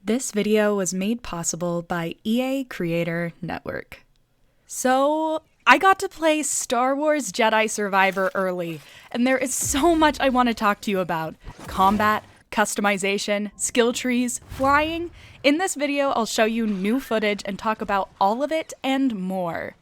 This video was made possible by EA Creator Network. So, I got to play Star Wars Jedi Survivor early, and there is so much I want to talk to you about. Combat, customization, skill trees, flying. In this video, I'll show you new footage and talk about all of it and more.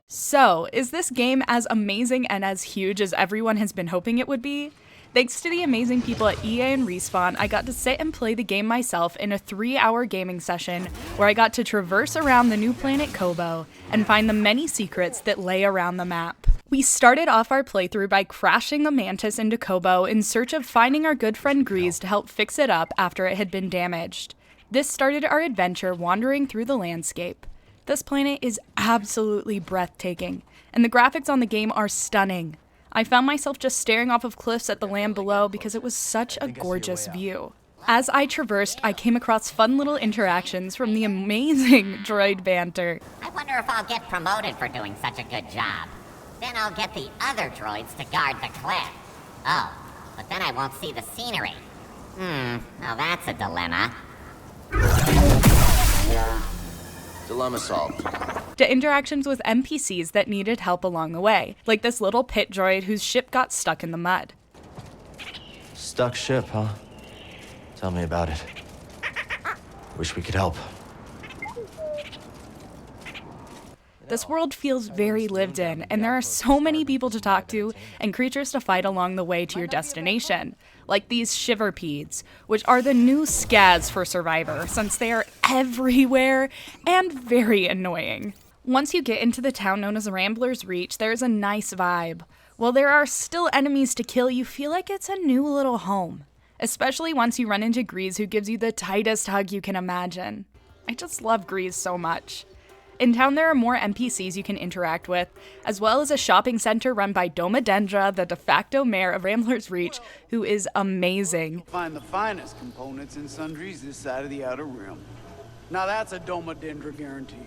So, is this game as amazing and as huge as everyone has been hoping it would be? Thanks to the amazing people at EA and Respawn, I got to sit and play the game myself in a 3-hour gaming session where I got to traverse around the new planet Koboh and find the many secrets that lay around the map. We started off our playthrough by crashing the Mantis into Koboh in search of finding our good friend Grease to help fix it up after it had been damaged. This started our adventure wandering through the landscape. This planet is absolutely breathtaking, and the graphics on the game are stunning. I found myself just staring off of cliffs at the land below because it was such a gorgeous view. As I traversed, I came across fun little interactions from the amazing droid banter. I wonder if I'll get promoted for doing such a good job. Then I'll get the other droids to guard the cliff. Oh, but then I won't see the scenery. Now that's a dilemma. Dilemma solved. To interactions with NPCs that needed help along the way, like this little pit droid whose ship got stuck in the mud. Stuck ship, huh? Tell me about it. Wish we could help. This world feels very lived in, and there are so many people to talk to and creatures to fight along the way to your destination, like these shiverpedes, which are the new scaz for Survivor, since they are everywhere and very annoying. Once you get into the town known as Rambler's Reach, there's a nice vibe. While there are still enemies to kill, you feel like it's a new little home, especially once you run into Grease, who gives you the tightest hug you can imagine. I just love Grease so much. In town, there are more NPCs you can interact with, as well as a shopping center run by Domodendra, the de facto mayor of Rambler's Reach, who is amazing. You'll find the finest components in sundries this side of the Outer Rim. Now that's a Domodendra guarantee.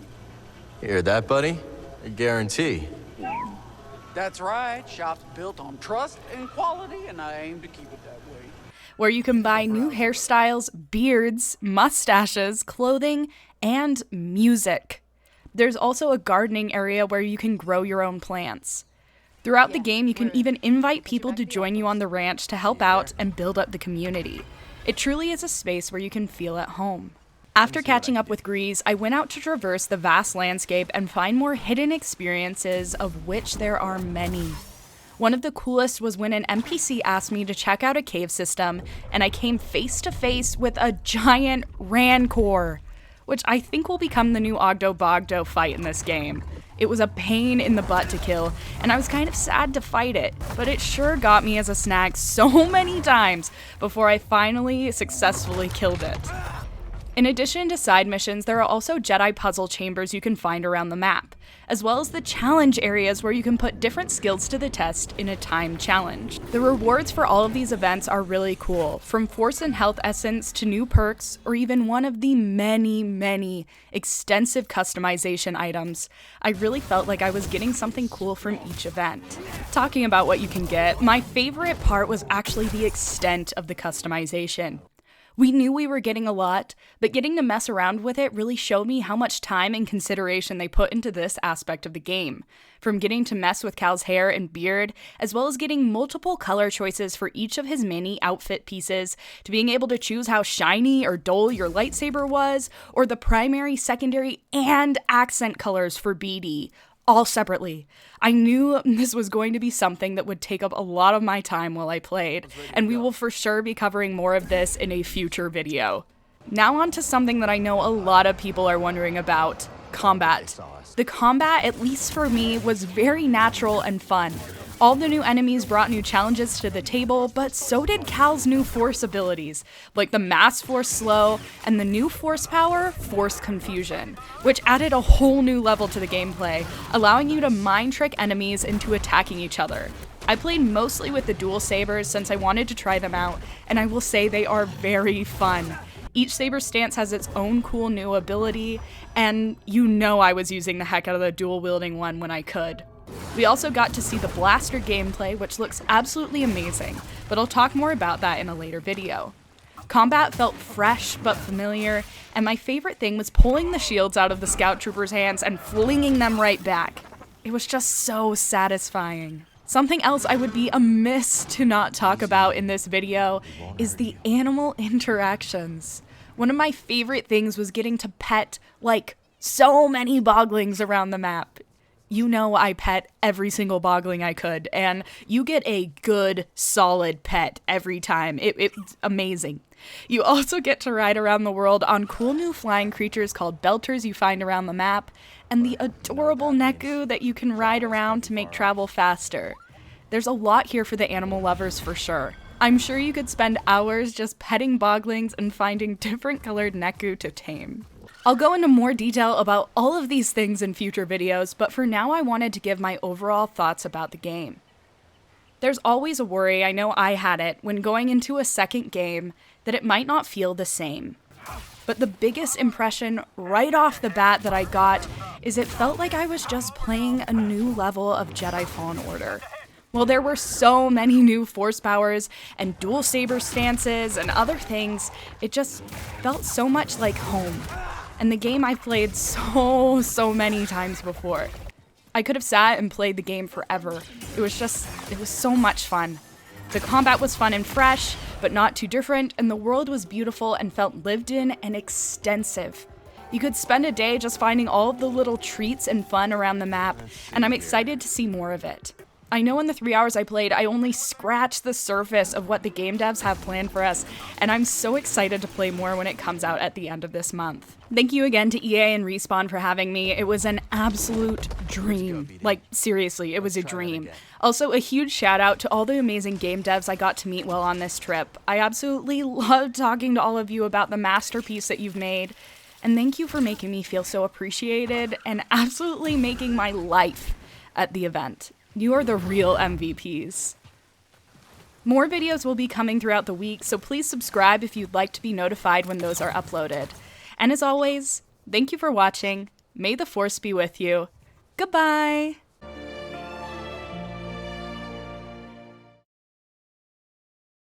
Hear that, buddy? A guarantee. That's right. Shop's built on trust and quality, and I aim to keep it that way. Where you can buy new hairstyles, beards, mustaches, clothing, and music. There's also a gardening area where you can grow your own plants. Throughout the game, you can even invite people to join you on the ranch to help out and build up the community. It truly is a space where you can feel at home. After catching up with Grease, I went out to traverse the vast landscape and find more hidden experiences, of which there are many. One of the coolest was when an NPC asked me to check out a cave system, and I came face to face with a giant Rancor, which I think will become the new Ogdo Bogdo fight in this game. It was a pain in the butt to kill, and I was kind of sad to fight it, but it sure got me as a snack so many times before I finally successfully killed it. In addition to side missions, there are also Jedi puzzle chambers you can find around the map, as well as the challenge areas where you can put different skills to the test in a timed challenge. The rewards for all of these events are really cool, from Force and Health Essence to new perks, or even one of the many extensive customization items. I really felt like I was getting something cool from each event. Talking about what you can get, my favorite part was actually the extent of the customization. We knew we were getting a lot, but getting to mess around with it really showed me how much time and consideration they put into this aspect of the game. From getting to mess with Cal's hair and beard, as well as getting multiple color choices for each of his mini outfit pieces, to being able to choose how shiny or dull your lightsaber was, or the primary, secondary, and accent colors for BD, all separately. I knew this was going to be something that would take up a lot of my time while I played, and we will for sure be covering more of this in a future video. Now on to something that I know a lot of people are wondering about: combat. The combat, at least for me, was very natural and fun. All the new enemies brought new challenges to the table, but so did Cal's new Force abilities, like the Mass Force Slow and the new Force Power, Force Confusion, which added a whole new level to the gameplay, allowing you to mind trick enemies into attacking each other. I played mostly with the dual sabers since I wanted to try them out, and I will say they are very fun. Each saber stance has its own cool new ability, and you know I was using the heck out of the dual wielding one when I could. We also got to see the blaster gameplay, which looks absolutely amazing, but I'll talk more about that in a later video. Combat felt fresh but familiar, and my favorite thing was pulling the shields out of the scout troopers' hands and flinging them right back. It was just so satisfying. Something else I would be amiss to not talk about in this video is the animal interactions. One of my favorite things was getting to pet, like, so many boglings around the map. You know I pet every single bogling I could, and you get a good, solid pet every time. It's amazing. You also get to ride around the world on cool new flying creatures called belters you find around the map, and the adorable Neku that you can ride around to make travel faster. There's a lot here for the animal lovers for sure. I'm sure you could spend hours just petting boglings and finding different colored Neku to tame. I'll go into more detail about all of these things in future videos, but for now I wanted to give my overall thoughts about the game. There's always a worry, I know I had it, when going into a second game, that it might not feel the same. But the biggest impression right off the bat that I got is it felt like I was just playing a new level of Jedi Fallen Order. While there were so many new force powers and dual saber stances and other things, it just felt so much like home. And the game I've played so many times before. I could have sat and played the game forever. It was so much fun. The combat was fun and fresh, but not too different, and the world was beautiful and felt lived in and extensive. You could spend a day just finding all of the little treats and fun around the map, and I'm excited to see more of it. I know in the 3 hours I played, I only scratched the surface of what the game devs have planned for us, and I'm so excited to play more when it comes out at the end of this month. Thank you again to EA and Respawn for having me. It was an absolute dream. Like, seriously, it was a dream. Also, a huge shout out to all the amazing game devs I got to meet while on this trip. I absolutely loved talking to all of you about the masterpiece that you've made, and thank you for making me feel so appreciated and absolutely making my life at the event. You are the real MVPs. More videos will be coming throughout the week, so please subscribe if you'd like to be notified when those are uploaded. And as always, thank you for watching. May the Force be with you. Goodbye!